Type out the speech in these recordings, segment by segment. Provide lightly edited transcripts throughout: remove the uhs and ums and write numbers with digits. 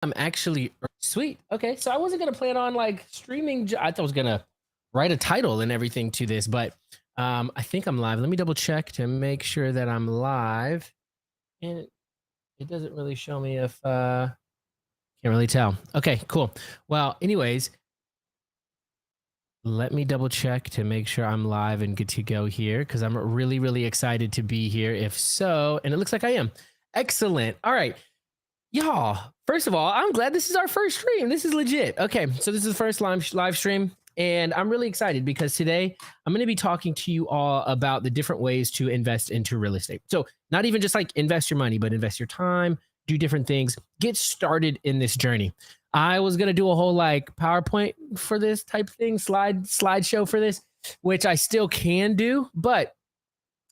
I'm actually sweet. Okay, so I wasn't gonna plan on like streaming. I thought I was gonna write a title and everything to this, but I think I'm live. Let me double check to make sure that I'm live. And it doesn't really show me if can't really tell. Okay, cool. Well, anyways, let me double check to make sure I'm live and good to go here because I'm really, really excited to be here. If so, and it looks like I am. Excellent. All right. Y'all, first of all, I'm glad this is our first stream. This is legit. Okay, so this is the first live stream, and I'm really excited because today I'm going to be talking to you all about the different ways to invest into real estate. So, not even just like invest your money, but invest your time, do different things, get started in this journey. I was going to do a whole like PowerPoint for this type thing, slideshow for this, which I still can do, but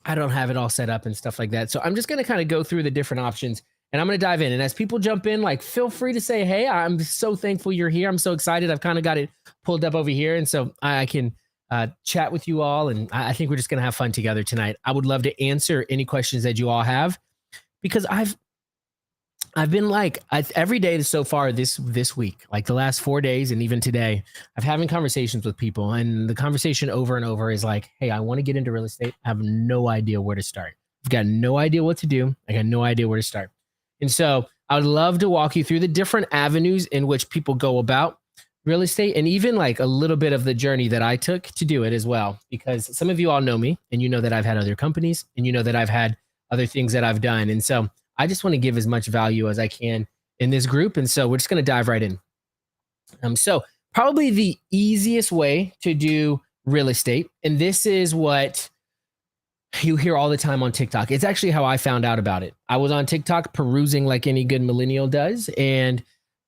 I don't have it all set up and stuff like that. So, I'm just going to kind of go through the different options and I'm going to dive in. And as people jump in, like, feel free to say, hey, I'm so thankful you're here. I'm so excited. I've kind of got it pulled up over here. And so I can chat with you all. And I think we're just going to have fun together tonight. I would love to answer any questions that you all have because I've been like every day so far this week, like the last 4 days and even today, I've having conversations with people. And the conversation over and over is like, hey, I want to get into real estate. I have no idea where to start. I've got no idea what to do. I got no idea where to start. And so I would love to walk you through the different avenues in which people go about real estate and even like a little bit of the journey that I took to do it as well. Because some of you all know me and you know that I've had other companies and you know that I've had other things that I've done. And so I just want to give as much value as I can in this group. And so we're just going to dive right in. So probably the easiest way to do real estate, and this is what you hear all the time on TikTok. It's actually how I found out about it. I was on TikTok perusing like any good millennial does, and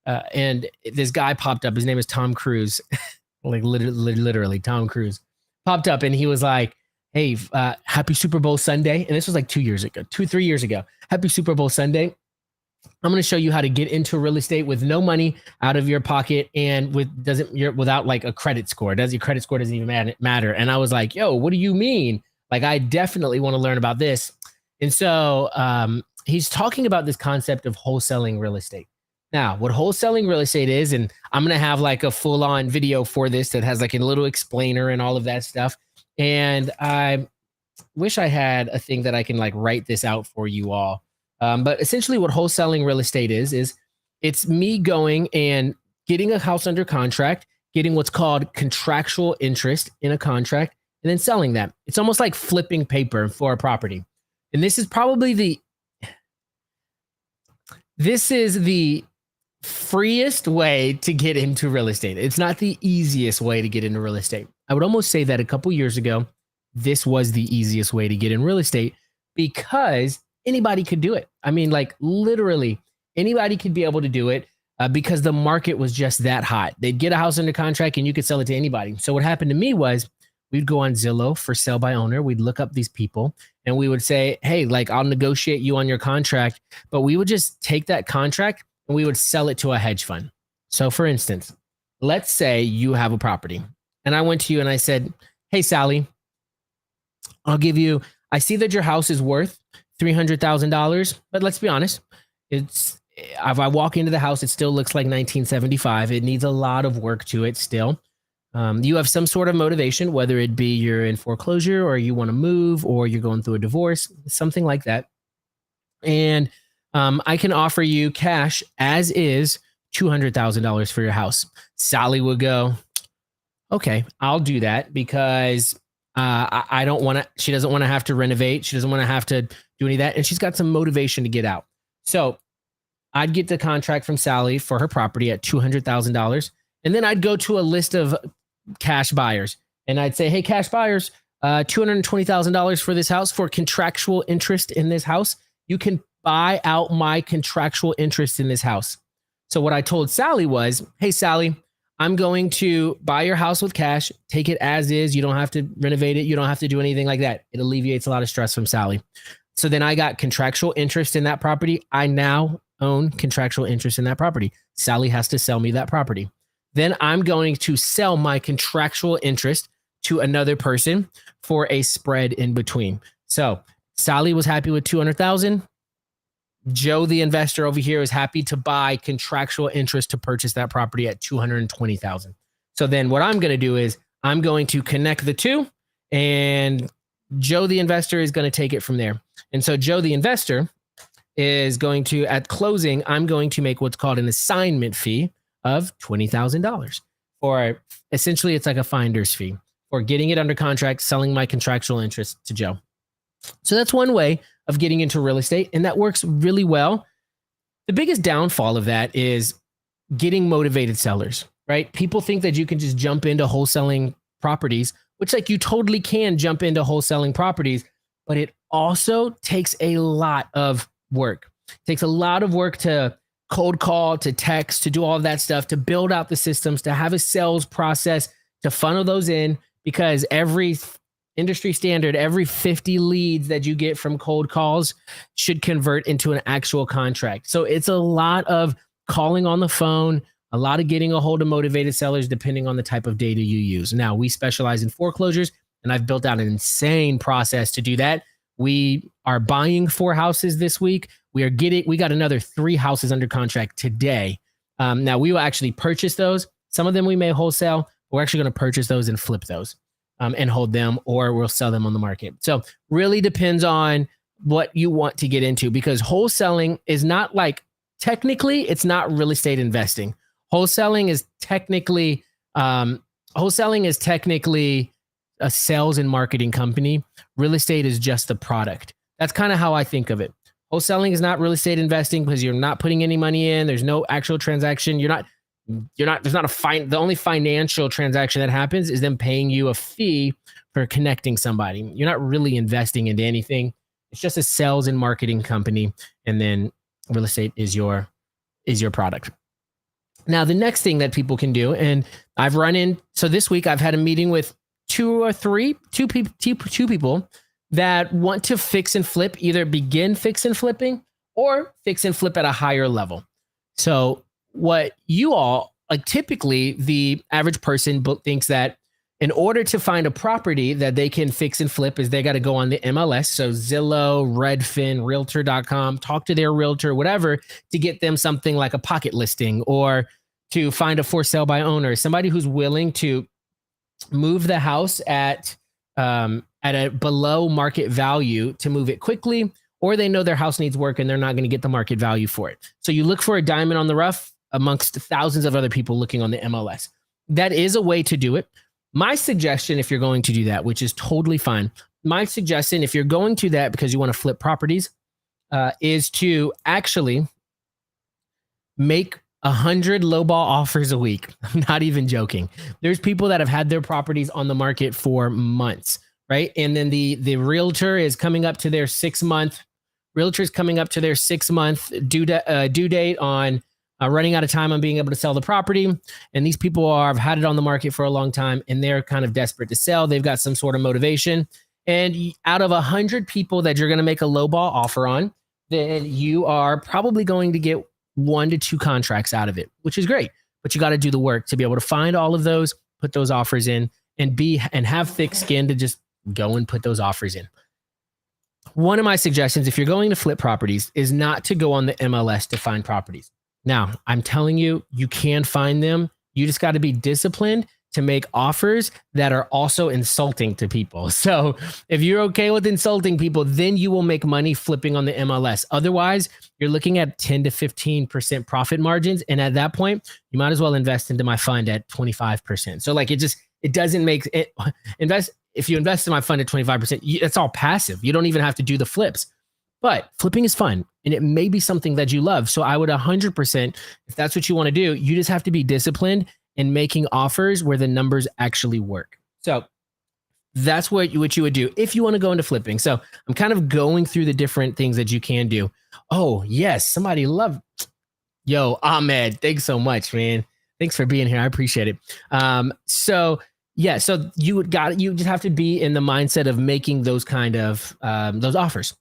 this guy popped up. His name is Tom Cruise, like literally Tom Cruise popped up, and he was like, "Hey, happy Super Bowl Sunday!" And this was like 2 years ago, 3 years ago. Happy Super Bowl Sunday. I'm going to show you how to get into real estate with no money out of your pocket and without like a credit score. Your credit score doesn't even matter. And I was like, "Yo, what do you mean?" Like, I definitely want to learn about this. And so he's talking about this concept of wholesaling real estate. Now, what wholesaling real estate is, and I'm going to have like a full on video for this that has like a little explainer and all of that stuff. And I wish I had a thing that I can like write this out for you all. But essentially what wholesaling real estate is it's me going and getting a house under contract, getting what's called contractual interest in a contract, and then selling that. It's almost like flipping paper for a property. And this is the freest way to get into real estate. It's not the easiest way to get into real estate. I would almost say that a couple years ago, this was the easiest way to get in real estate because anybody could do it. I mean, like literally anybody could be able to do it because the market was just that hot. They'd get a house under contract and you could sell it to anybody. So what happened to me was we'd go on Zillow for sale by owner. We'd look up these people and we would say, hey, like I'll negotiate you on your contract. But we would just take that contract and we would sell it to a hedge fund. So for instance, let's say you have a property and I went to you and I said, hey, Sally, I see that your house is worth $300,000, but let's be honest, if I walk into the house, it still looks like 1975. It needs a lot of work to it still. You have some sort of motivation, whether it be you're in foreclosure or you want to move or you're going through a divorce, something like that. And I can offer you cash as is $200,000 for your house. Sally would go, okay, I'll do that because I don't want to, she doesn't want to have to renovate. She doesn't want to have to do any of that. And she's got some motivation to get out. So I'd get the contract from Sally for her property at $200,000. And then I'd go to a list of cash buyers and I'd say, hey, cash buyers, $220,000 for this house for contractual interest in this house. You can buy out my contractual interest in this house. So what I told Sally was, hey, Sally, I'm going to buy your house with cash, take it as is. You don't have to renovate it. You don't have to do anything like that. It alleviates a lot of stress from Sally. So then I got contractual interest in that property. I now own contractual interest in that property. Sally has to sell me that property. Then I'm going to sell my contractual interest to another person for a spread in between. So Sally was happy with 200,000. Joe, the investor over here, is happy to buy contractual interest to purchase that property at $220,000. So then what I'm going to do is I'm going to connect the two, and Joe, the investor, is going to take it from there. And so Joe, the investor, is going to, at closing, I'm going to make what's called an assignment fee of $20,000. Or essentially, it's like a finder's fee for getting it under contract, selling my contractual interest to Joe. So that's one way of getting into real estate, and that works really well. The biggest downfall of that is getting motivated sellers, right? People think that you can just jump into wholesaling properties, which like you totally can jump into wholesaling properties, but it also takes a lot of work. It takes a lot of work to cold call, to text, to do all of that stuff, to build out the systems, to have a sales process, to funnel those in, because every industry standard, every 50 leads that you get from cold calls should convert into an actual contract. So it's a lot of calling on the phone, a lot of getting a hold of motivated sellers, depending on the type of data you use. Now, we specialize in foreclosures, and I've built out an insane process to do that. We are buying 4 houses this week. We got another 3 houses under contract today. Now, we will actually purchase those. Some of them we may wholesale. We're actually going to purchase those and flip those. And hold them, or we'll sell them on the market. So really depends on what you want to get into, because wholesaling is not like, technically, it's not real estate investing. Wholesaling is technically a sales and marketing company. Real estate is just the product. That's kind of how I think of it. Wholesaling is not real estate investing because you're not putting any money in. There's no actual transaction. The only financial transaction that happens is them paying you a fee for connecting somebody. You're not really investing into anything. It's just a sales and marketing company. And then real estate is your product. Now, the next thing that people can do, and so this week I've had a meeting with two people that want to fix and flip, either begin fix and flipping or fix and flip at a higher level. So what you all, like, typically the average person thinks that in order to find a property that they can fix and flip is they got to go on the MLS. So Zillow, Redfin, Realtor.com, talk to their realtor, whatever, to get them something like a pocket listing, or to find a for sale by owner, somebody who's willing to move the house at a below market value to move it quickly, or they know their house needs work and they're not going to get the market value for it. So you look for a diamond on the rough amongst thousands of other people looking on the MLS. That is a way to do it. My suggestion, if you're going to do that, which is totally fine, my suggestion, if you're going to that because you want to flip properties, is to actually make 100 lowball offers a week. I'm not even joking. There's people that have had their properties on the market for months, right? And then the realtor is coming up to their 6-month. Realtor's coming up to their 6-month due date on running out of time on being able to sell the property. And these people have had it on the market for a long time, and they're kind of desperate to sell. They've got some sort of motivation. And out of 100 people that you're going to make a lowball offer on, then you are probably going to get 1 to 2 contracts out of it, which is great. But you got to do the work to be able to find all of those, put those offers in, and have thick skin to just go and put those offers in. One of my suggestions, if you're going to flip properties, is not to go on the MLS to find properties. Now, I'm telling you, you can find them. You just got to be disciplined to make offers that are also insulting to people. So if you're okay with insulting people, then you will make money flipping on the MLS. Otherwise, you're looking at 10 to 15% profit margins. And at that point, you might as well invest into my fund at 25%. So like it doesn't make it if you invest in my fund at 25%, it's all passive. You don't even have to do the flips. But flipping is fun, and it may be something that you love. So I would 100%, if that's what you want to do, you just have to be disciplined in making offers where the numbers actually work. So that's what you would do if you want to go into flipping. So I'm kind of going through the different things that you can do. Oh, yes, somebody loved. Yo, Ahmed, thanks so much, man. Thanks for being here. I appreciate it. So you just have to be in the mindset of making those kind of those offers.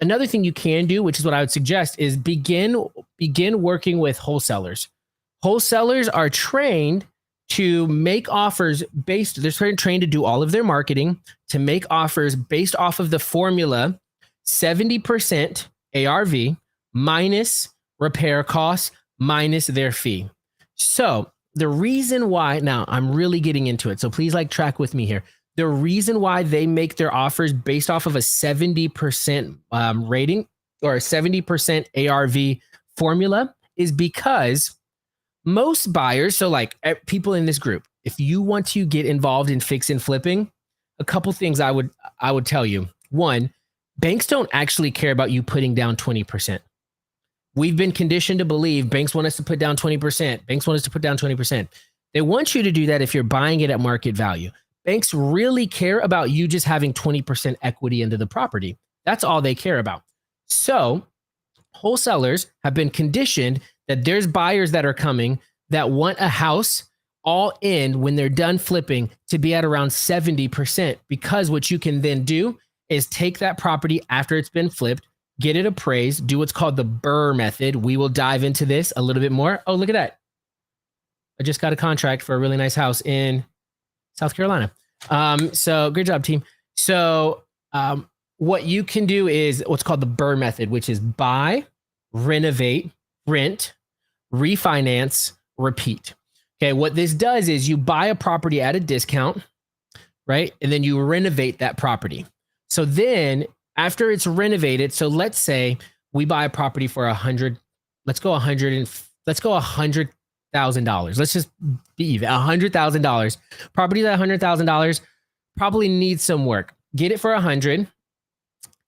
Another thing you can do, which is what I would suggest, is begin working with wholesalers. Wholesalers are trained to make offers they're trained to do all of their marketing, to make offers based off of the formula 70% ARV, minus repair costs minus their fee. So the reason why, now I'm really getting into it, so please like track with me here. The reason why they make their offers based off of a 70% rating or a 70% ARV formula is because most buyers, so like people in this group, if you want to get involved in fix and flipping, a couple things I would tell you. One, banks don't actually care about you putting down 20%. We've been conditioned to believe banks want us to put down 20%. Banks want us to put down 20%. They want you to do that if you're buying it at market value. Banks really care about you just having 20% equity into the property. That's all they care about. So wholesalers have been conditioned that there's buyers that are coming that want a house all in when they're done flipping to be at around 70%, because what you can then do is take that property after it's been flipped, get it appraised, do what's called the BRRRR method. We will dive into this a little bit more. Oh, look at that. I just got a contract for a really nice house in South Carolina. So great job, team. So what you can do is what's called the BRRRR method, which is buy, renovate, rent, refinance, repeat. Okay, what this does is you buy a property at a discount, right? And then you renovate that property. So then after it's renovated, so let's say we buy a property for $100,000. Let's just be even, $100,000. Property at $100,000 probably needs some work. Get it for $100,000.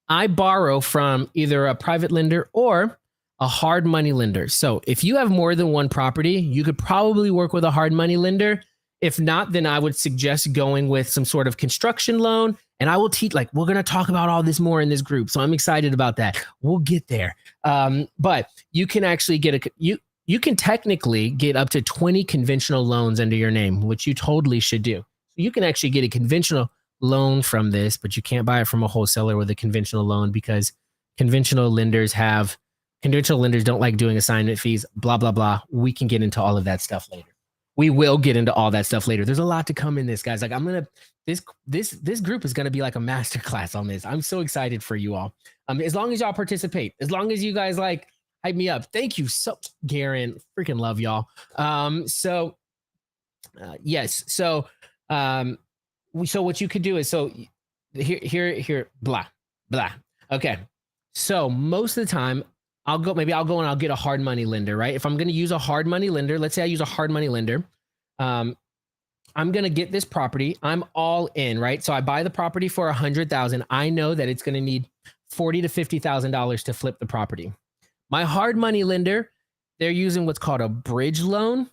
I borrow from either a private lender or a hard money lender. So if you have more than one property, you could probably work with a hard money lender. If not, then I would suggest going with some sort of construction loan. And I will teach, like, we're going to talk about all this more in this group. So I'm excited about that. We'll get there. But you can actually get you can technically get up to 20 conventional loans under your name, which you totally should do. So you can actually get a conventional loan from this, but you can't buy it from a wholesaler with a conventional loan because conventional lenders don't like doing assignment fees, blah, blah, blah. We can get into all of that stuff later. We will get into all that stuff later. There's a lot to come in this, guys. Like this group is going to be like a masterclass on this. I'm so excited for you all. As long as y'all participate, as long as you guys like hype me up. Thank you so, Garen. Freaking love y'all. Yes. So what you could do is, so here, blah, blah. Okay. So most of the time I'll go and I'll get a hard money lender, right? If I'm going to use a hard money lender, let's say I use a hard money lender. I'm going to get this property. I'm all in, right? So I buy the property for $100,000. I know that it's going to need $40,000 to $50,000 to flip the property. My hard money lender, they're using what's called a bridge loan.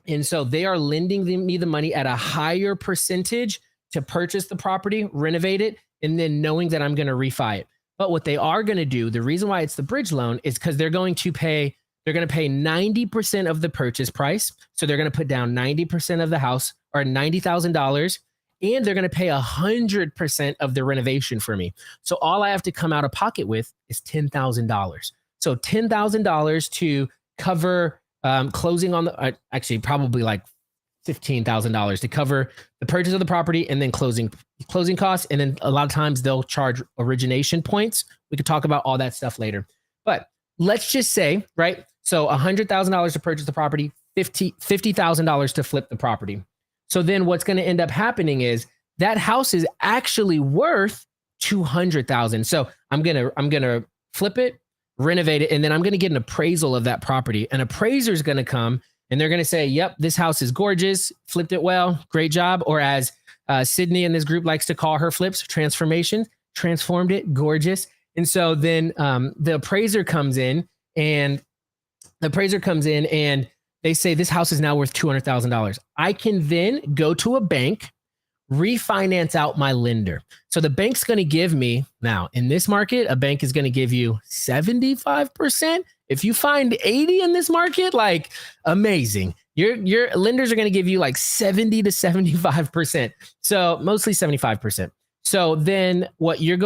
And so they are lending me the money at a higher percentage to purchase the property, renovate it, and then knowing that I'm going to refi it. But what they are going to do, the reason why it's the bridge loan is because they're going to pay 90% of the purchase price. So they're going to put down 90% of the house, or $90,000, and they're going to pay 100% of the renovation for me. So all I have to come out of pocket with is $10,000. So $10,000 to cover closing on the, actually probably like $15,000 to cover the purchase of the property and then closing costs. And then a lot of times they'll charge origination points. We could talk about all that stuff later. But let's just say, right? So $100,000 to purchase the property, $50,000 to flip the property. So then what's going to end up happening is that house is actually worth $200,000. So I'm gonna flip it, renovate it, and then I'm going to get an appraisal of that property. An appraiser is going to come and they're going to say, yep, this house is gorgeous, flipped it well, great job. Or as Sydney in this group likes to call her flips, transformation, transformed it, gorgeous. And so then the appraiser comes in and they say this house is now worth $200,000. I can then go to a bank, refinance out my lender. So the bank's going to give me, now in this market, a bank is going to give you 75%. If you find 80 in this market, like amazing. Your lenders are going to give you like 70 to 75%. So mostly 75%. So then what you're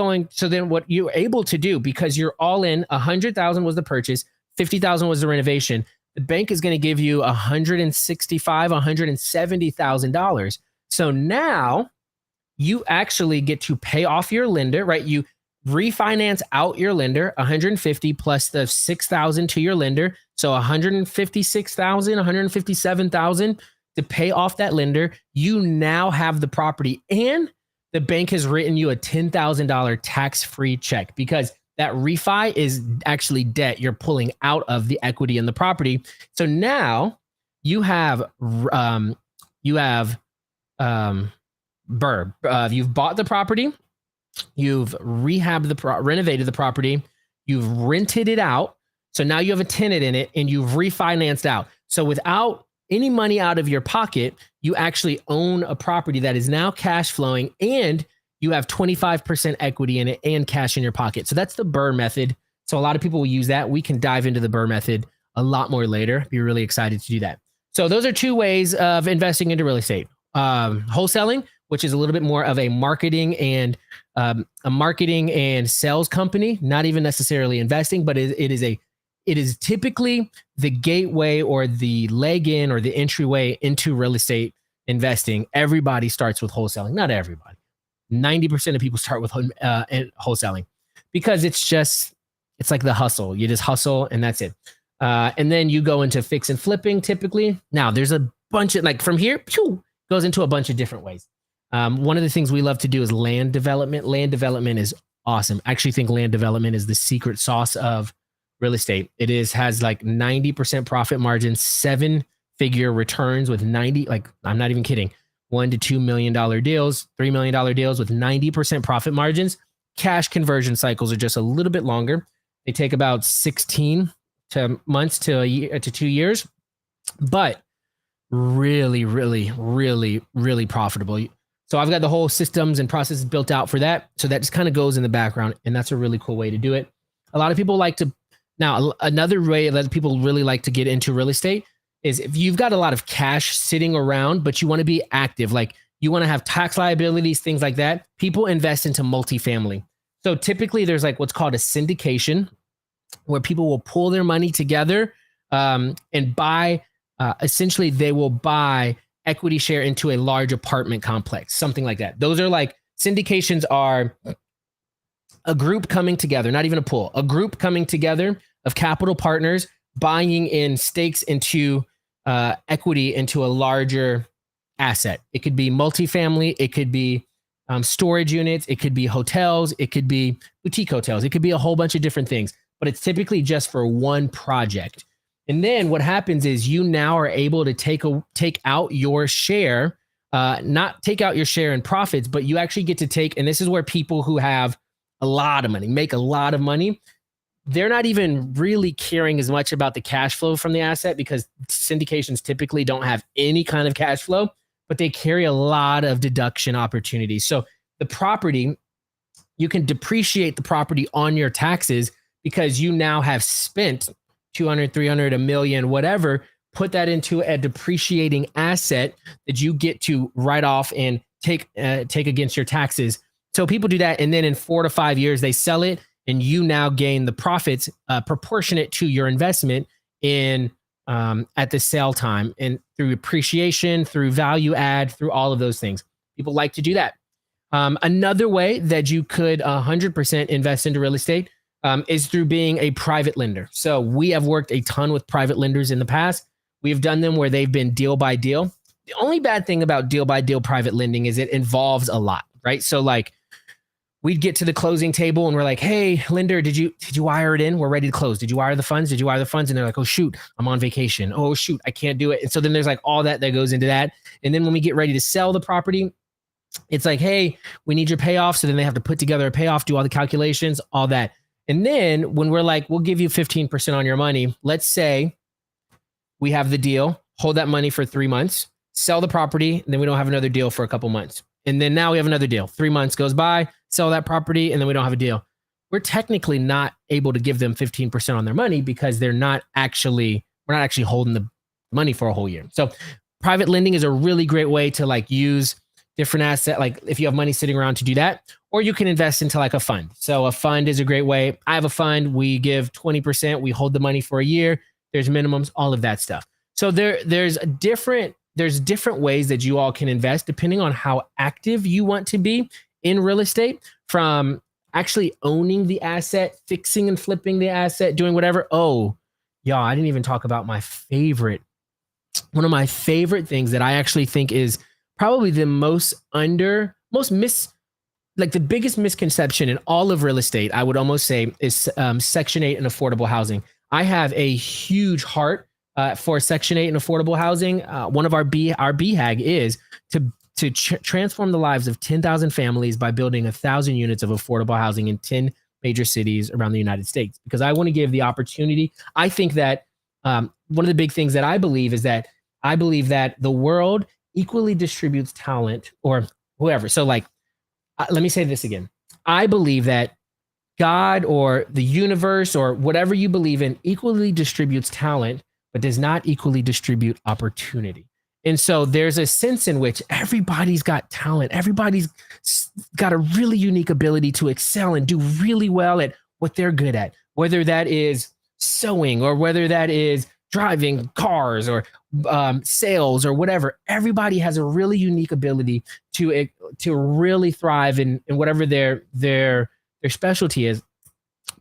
able to do, because you're all in, 100,000 was the purchase, 50,000 was the renovation. The bank is going to give you $170,000. So now you actually get to pay off your lender, right? refinance out your lender, 150 plus the 6,000 to your lender. So 156,000, 157,000 to pay off that lender. You now have the property, and the bank has written you a $10,000 tax-free check, because that refi is actually debt you're pulling out of the equity in the property. So now you have you've bought the property, you've renovated the property, you've rented it out. So now you have a tenant in it, and you've refinanced out. So without any money out of your pocket, you actually own a property that is now cash flowing, and you have 25% equity in it and cash in your pocket. So that's the BRRRR method. So a lot of people will use that. We can dive into the BRRRR method a lot more later. Be really excited to do that. So those are two ways of investing into real estate. Wholesaling, which is a little bit more of a marketing and sales company, not even necessarily investing, but it is typically the gateway or the leg in or the entryway into real estate investing. Everybody starts with wholesaling. Not everybody. 90% of people start with wholesaling, because it's like the hustle. You just hustle and that's it. And then you go into fix and flipping typically. Now there's a bunch of, like, from here, goes into a bunch of different ways. One of the things we love to do is land development. Land development is awesome. I actually think land development is the secret sauce of real estate. It has like 90% profit margins, 7-figure returns with 90, like, I'm not even kidding, $1 to $2 million deals, $3 million deals with 90% profit margins. Cash conversion cycles are just a little bit longer. They take about 16 months to a year to 2 years, but really, really, really, really profitable. So I've got the whole systems and processes built out for that. So that just kind of goes in the background, and that's a really cool way to do it. A lot of people like to, now another way that people really like to get into real estate is if you've got a lot of cash sitting around, but you want to be active, like you want to have tax liabilities, things like that, people invest into multifamily. So typically there's like what's called a syndication, where people will pull their money together and buy, essentially they will buy equity share into a large apartment complex, something like that. Those are like, syndications are a group coming together, not even a pool, a group coming together of capital partners buying in stakes into equity into a larger asset. It could be multifamily, it could be storage units, it could be hotels, it could be boutique hotels, it could be a whole bunch of different things, but it's typically just for one project. And then what happens is you now are able to take out your share, not take out your share in profits, but you actually get to take, and this is where people who have a lot of money, make a lot of money, they're not even really caring as much about the cash flow from the asset, because syndications typically don't have any kind of cash flow, but they carry a lot of deduction opportunities. So the property, you can depreciate the property on your taxes because you now have spent 200, 300, a million, whatever, put that into a depreciating asset that you get to write off and take against your taxes. So people do that. And then in 4 to 5 years, they sell it, and you now gain the profits proportionate to your investment in at the sale time, and through appreciation, through value add, through all of those things. People like to do that. Another way that you could 100% invest into real estate is through being a private lender. So we have worked a ton with private lenders in the past. We've done them where they've been deal by deal. The only bad thing about deal by deal private lending is it involves a lot, right? So like, we'd get to the closing table and we're like, hey, lender, did you wire it in? We're ready to close. Did you wire the funds? Did you wire the funds? And they're like, oh, shoot, I'm on vacation. Oh, shoot, I can't do it. And so then there's like all that goes into that. And then when we get ready to sell the property, it's like, hey, we need your payoff. So then they have to put together a payoff, do all the calculations, all that. And then when we're like, we'll give you 15% on your money. Let's say we have the deal, hold that money for 3 months, sell the property, and then we don't have another deal for a couple months. And then now we have another deal. 3 months goes by, sell that property, and then we don't have a deal. We're technically not able to give them 15% on their money because we're not actually holding the money for a whole year. So private lending is a really great way to like use different asset, like if you have money sitting around to do that, or you can invest into like a fund. So a fund is a great way. I have a fund. We give 20%. We hold the money for a year. There's minimums, all of that stuff. So there's different ways that you all can invest depending on how active you want to be in real estate. From actually owning the asset, fixing and flipping the asset, doing whatever. Oh, y'all, I didn't even talk about one of my favorite things that I actually think is probably the like the biggest misconception in all of real estate, I would almost say, is Section 8 and affordable housing. I have a huge heart for Section 8 and affordable housing. One of our BHAG is to transform the lives of 10,000 families by building 1,000 units of affordable housing in 10 major cities around the United States. Because I want to give the opportunity. I think that one of the big things that I believe is that I believe that the world equally distributes talent, or whoever. So like, let me say this again. I believe that God or the universe or whatever you believe in equally distributes talent, but does not equally distribute opportunity. And so there's a sense in which everybody's got talent. Everybody's got a really unique ability to excel and do really well at what they're good at, whether that is sewing or whether that is driving cars or sales or whatever. Everybody has a really unique ability to really thrive in whatever their specialty is,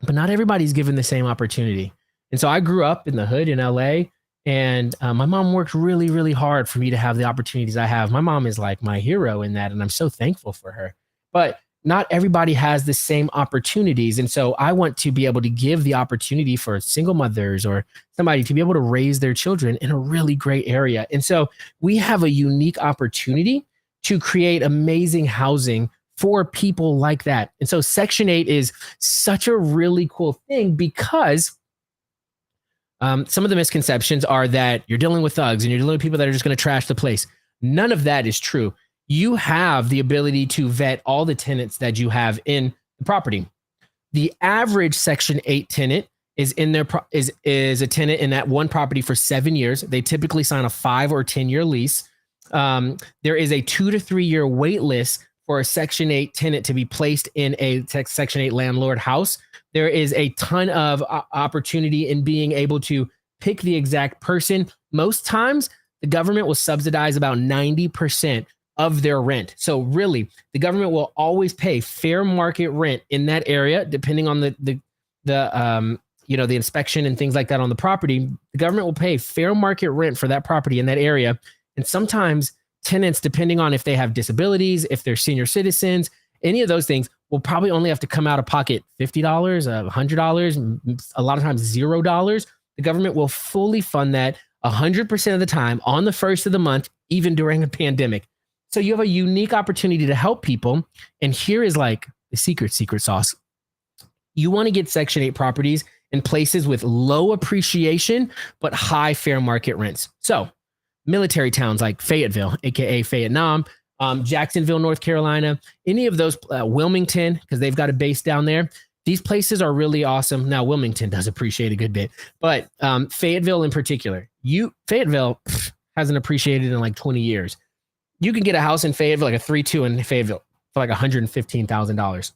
but not everybody's given the same opportunity. And so I grew up in the hood in LA, and my mom worked really, really hard for me to have the opportunities I have. My mom is like my hero in that, and I'm so thankful for her. But not everybody has the same opportunities. And so I want to be able to give the opportunity for single mothers or somebody to be able to raise their children in a really great area. And so we have a unique opportunity to create amazing housing for people like that. And so Section 8 is such a really cool thing because some of the misconceptions are that you're dealing with thugs and you're dealing with people that are just going to trash the place. None of that is true. You have the ability to vet all the tenants that you have in the property. The average Section 8 tenant is a tenant in that one property for 7 years. They typically sign a 5 or 10-year lease. There is a 2 to 3 year wait list for a Section 8 tenant to be placed in a Section 8 landlord house. There is a ton of opportunity in being able to pick the exact person. Most times, the government will subsidize about 90% of their rent. So really, the government will always pay fair market rent in that area, depending on the inspection and things like that on the property. The government will pay fair market rent for that property in that area. And sometimes tenants, depending on if they have disabilities, if they're senior citizens, any of those things, will probably only have to come out of pocket $50, $100, a lot of times $0. The government will fully fund that 100% of the time on the first of the month, even during a pandemic. So you have a unique opportunity to help people. And here is like the secret sauce. You want to get Section 8 properties in places with low appreciation, but high fair market rents. So military towns like Fayetteville, AKA Vietnam, Jacksonville, North Carolina, any of those, Wilmington, because they've got a base down there. These places are really awesome. Now, Wilmington does appreciate a good bit, but Fayetteville in particular, Fayetteville hasn't appreciated in like 20 years. You can get a house in Fayetteville, like a 3-2 in Fayetteville for like $115,000.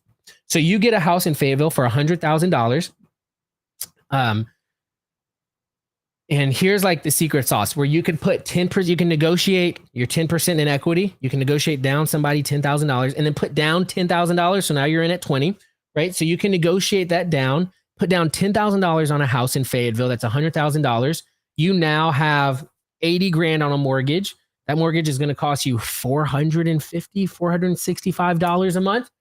So you get a house in Fayetteville for $100,000. And here's like the secret sauce where you can put 10%, you can negotiate your 10% in equity. You can negotiate down somebody $10,000 and then put down $10,000. So now you're in at 20, right? So you can negotiate that down, put down $10,000 on a house in Fayetteville. That's $100,000. You now have 80 grand on a mortgage. That mortgage is going to cost you $450, $465 a month.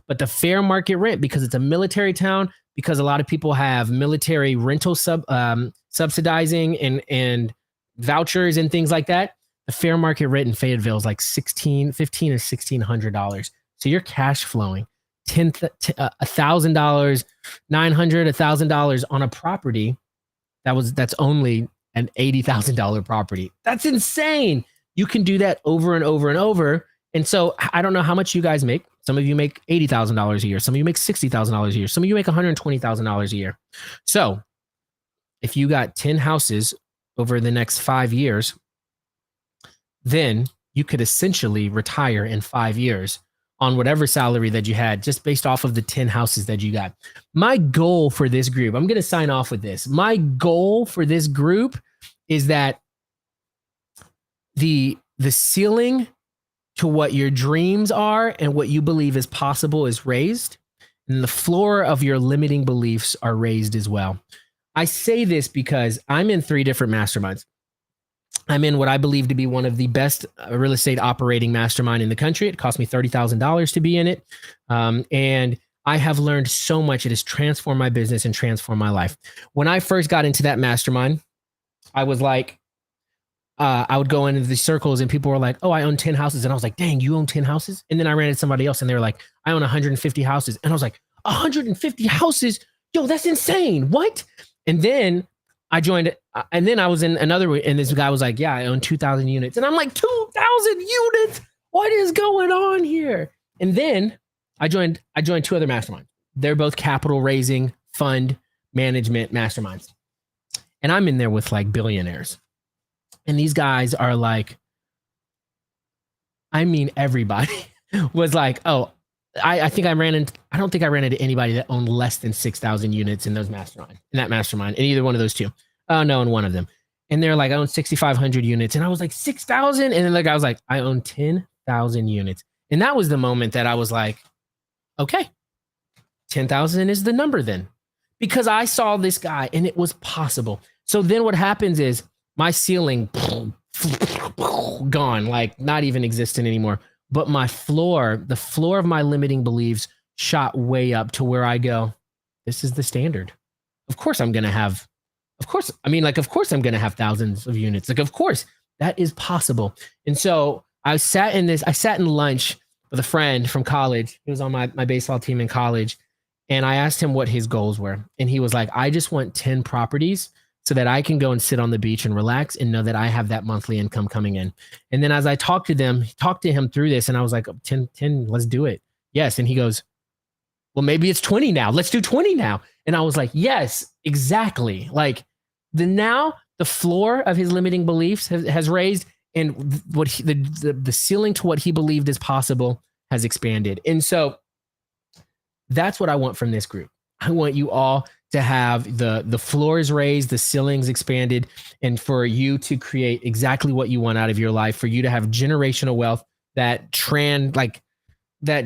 But the fair market rent, because it's a military town, because a lot of people have military rental subsidizing and vouchers and things like that, the fair market rent in Fayetteville is like $1,500 or $1,600. So you're cash flowing $1,000, $900, $1,000 on a property that's only an $80,000 property. That's insane. You can do that over and over and over. And so I don't know how much you guys make. Some of you make $80,000 a year. Some of you make $60,000 a year. Some of you make $120,000 a year. So if you got 10 houses over the next 5 years, then you could essentially retire in 5 years on whatever salary that you had, just based off of the 10 houses that you got. My goal for this group, I'm going to sign off with this. My goal for this group is that the ceiling to what your dreams are and what you believe is possible is raised. and the floor of your limiting beliefs are raised as well. I say this because I'm in 3 different masterminds. I'm in what I believe to be one of the best real estate operating mastermind in the country. It cost me $30,000 to be in it. And I have learned so much. It has transformed my business and transformed my life. When I first got into that mastermind, I was like, I would go into the circles and people were like, oh, I own 10 houses. And I was like, dang, you own 10 houses? And then I ran into somebody else and they were like, I own 150 houses. And I was like, 150 houses? Yo, that's insane. What? And then I joined, and then I was in another, and this guy was like, yeah, I own 2,000 units. And I'm like, 2,000 units? What is going on here? And then I joined 2 other masterminds. They're both capital raising, fund management masterminds. And I'm in there with like billionaires. And these guys are like, I mean, everybody was like, oh, I think I don't think I ran into anybody that owned less than 6,000 units in that mastermind, in either one of those 2. Oh, no, in one of them. And they're like, I own 6,500 units. And I was like, 6,000? And then the guy was like, I own 10,000 units. And that was the moment that I was like, okay, 10,000 is the number then. Because I saw this guy and it was possible. So then what happens is my ceiling gone, like not even existent anymore. But my floor, the floor of my limiting beliefs shot way up to where I go, this is the standard. Of course I'm going to have, of course I'm going to have thousands of units. Like, of course that is possible. And so I sat in lunch with a friend from college. He was on my baseball team in college. And I asked him what his goals were. And he was like, I just want 10 properties so that I can go and sit on the beach and relax and know that I have that monthly income coming in. And then as I talked to him through this, and I was like, 10, let's do it. Yes. And he goes, well, maybe it's 20 now. Let's do 20 now. And I was like, yes, exactly. Like the floor of his limiting beliefs has raised, and the ceiling to what he believed is possible has expanded. And so that's what I want from this group. I want you all to have the floors raised, the ceilings expanded, and for you to create exactly what you want out of your life, for you to have generational wealth that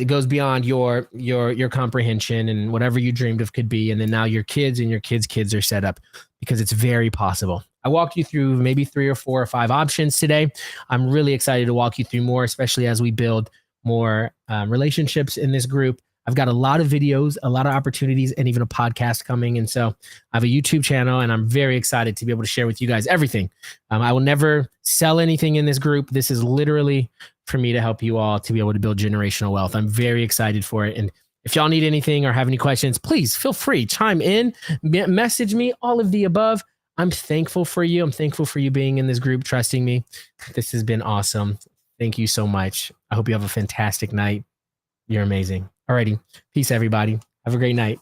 goes beyond your comprehension and whatever you dreamed of could be. And then now your kids and your kids' kids are set up, because it's very possible. I walked you through maybe 3 or 4 or 5 options today. I'm really excited to walk you through more, especially as we build more relationships in this group. I've got a lot of videos, a lot of opportunities, and even a podcast coming. And so I have a YouTube channel, and I'm very excited to be able to share with you guys everything. I will never sell anything in this group. This is literally for me to help you all to be able to build generational wealth. I'm very excited for it. And if y'all need anything or have any questions, please feel free, chime in, message me, all of the above. I'm thankful for you. I'm thankful for you being in this group, trusting me. This has been awesome. Thank you so much. I hope you have a fantastic night. You're amazing. Alrighty. Peace, everybody. Have a great night.